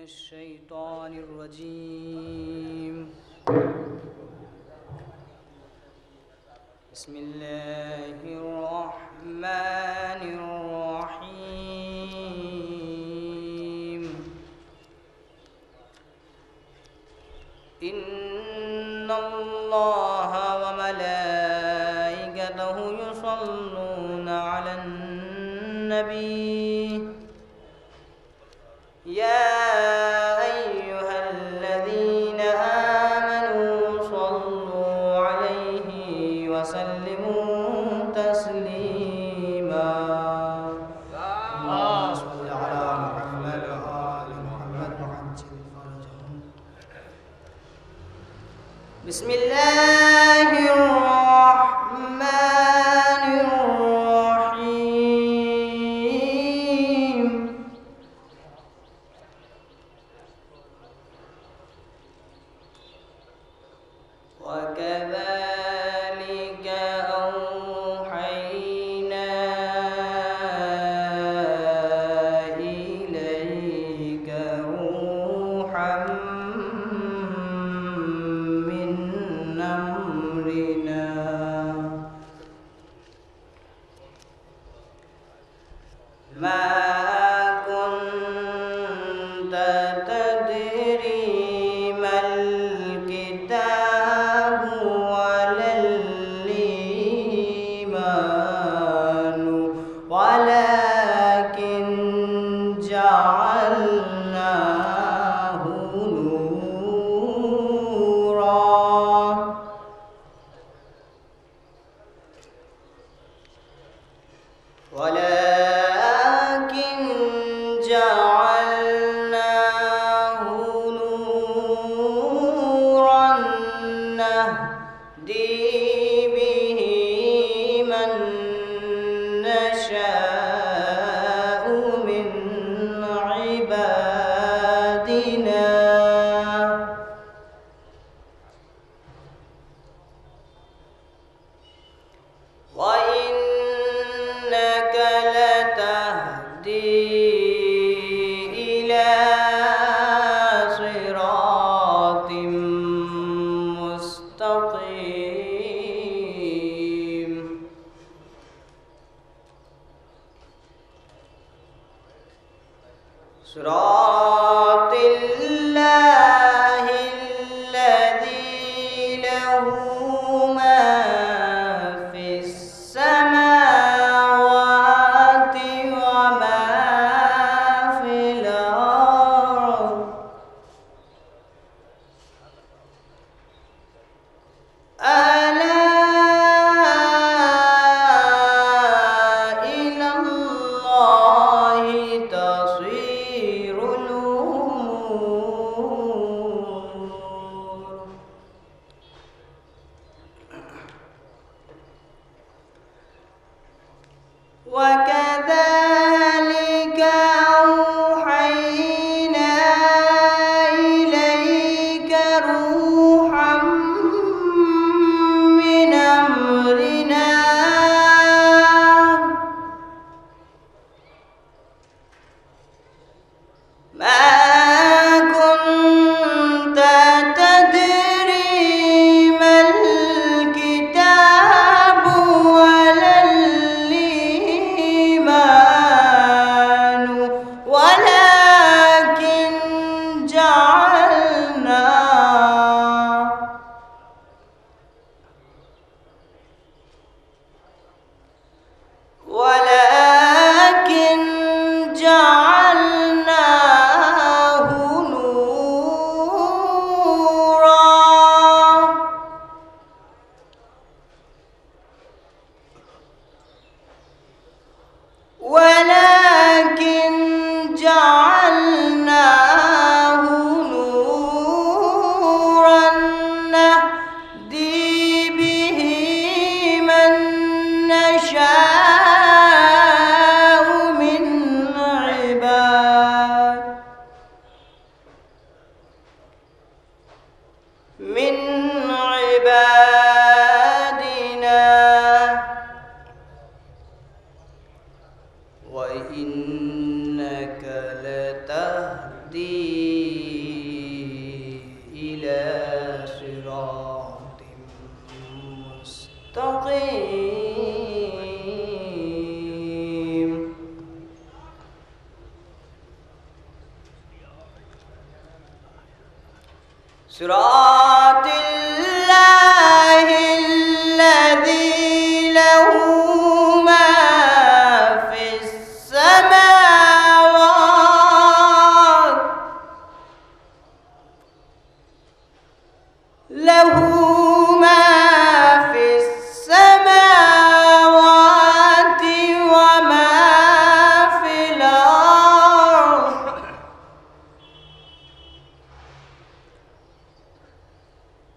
الشيطان الرجيم. بسم الله الرحمن الرحيم. إن الله وملائكته يصلون على النبي يا أيها الذين آمنوا صلوا عليه وسلموا تسليما. اللهم صل على محمد وآل محمد وعجل فرجهم. بسم الله الرحمن الرحيم. وكذلك أوحينا إليك روحا من أمرنا ما كنت تدري ما الكتاب ولا الإيمان ولكن جعلناه نورا نهدي به من نشاء من عبادنا وإنك لتهدي إلى صراط مستقيم. صراط الله الذي له ما في السماوات وما في الأرض ألا إلى الله تصير الأمور. وكذلك أوحينا إليك روحا من أمرنا ما كنت تدري ما الكتاب ولا الإيمان ولكن جعلناه نورا ولكن جعلناه نورا نهدي به من نشاء من عبادنا وإنك لتهدي صراط الله الذي له ما في السماوات وما في الأرض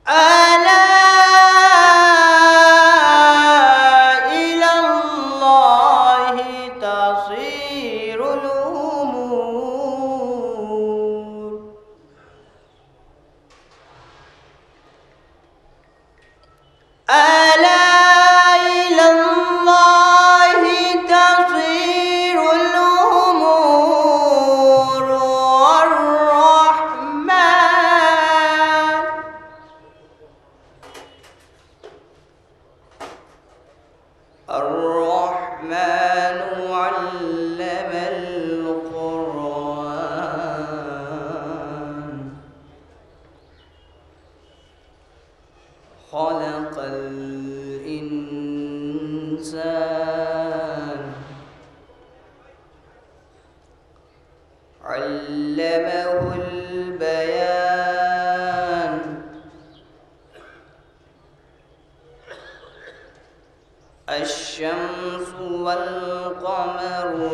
ألا إلى الله تصير الأمور ألا إلى الله تصير الأمور الرحمن علم القرآن خلق الإنسان علمه البيان الشمس والقمر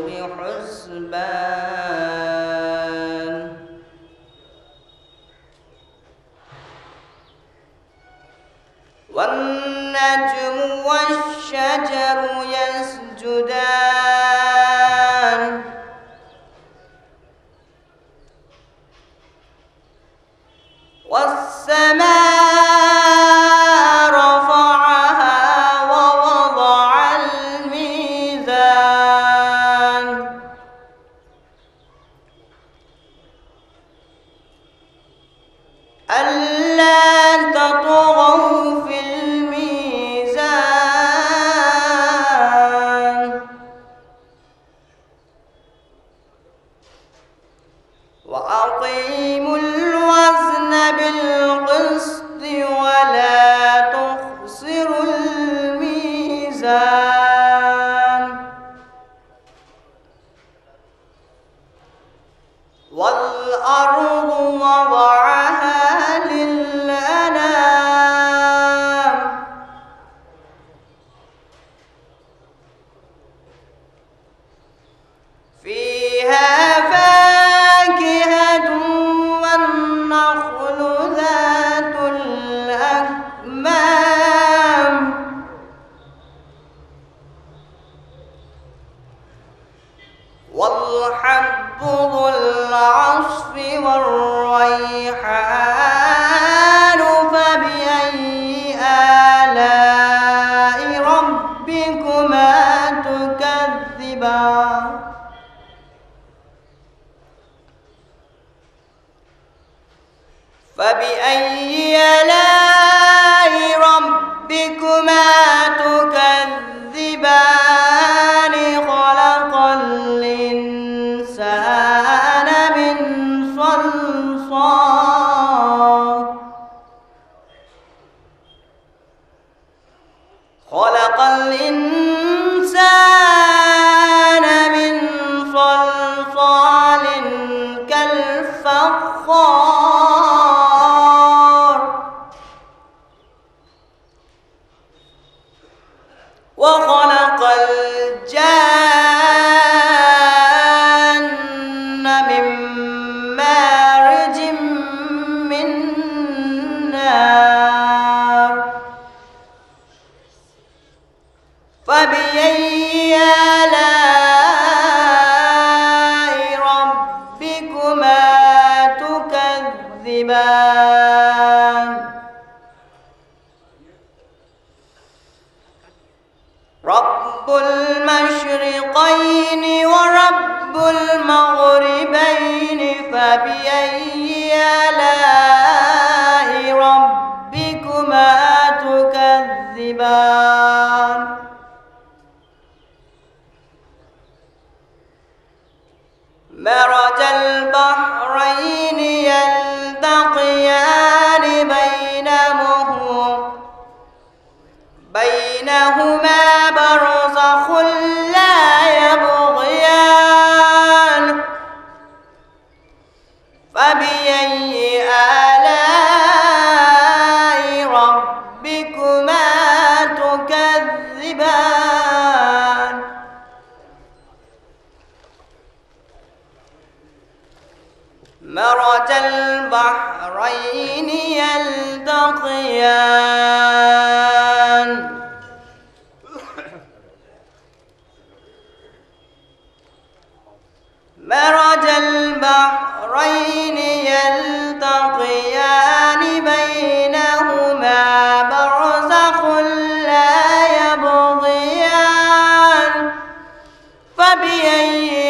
بحسبان والنجم والشجر يسجدان والسماء رفعها ووضع الميزان ألا تطغوا في الميزان وأقيموا الوزن بالقسط ولا تخسروا الميزان والأرض وضعها للأنام فيها فاكهة والنخل ذات الأكمام والحب ذو العصف والريحان فبأي آلاء ربكما تكذبان فبأي آلاء ربكما تكذبان خلق الإنسان من صلصال خلق الإنسان من صلصال كالفخار وخلق الجان من مارج من نار فبأي آلاء ربكما تكذبان رب المشرقين ورب المغربين فبأي آلاء ربكما تكذبان مرج البحرين يلتقيان فبأي آلاء ربكما تكذبان مرج البحرين يلتقيان مرج البحرين يلتقيان بينهما برزخ لا يبغيان فبأي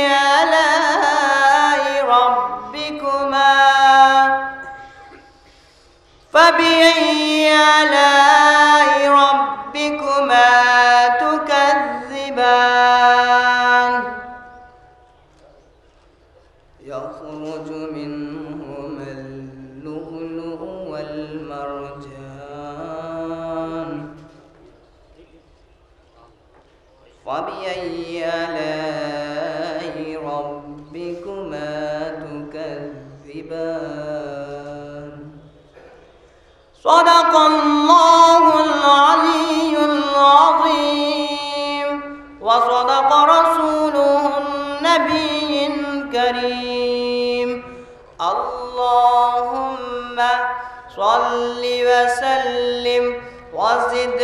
آلاء ربكما تكذبان يخرج منهما اللؤلؤ والمرجان فبأي آلاء ربكما تكذبان صدق الله العلي العظيم وصدق رسوله النبي الكريم اللهم صل وسلم وزد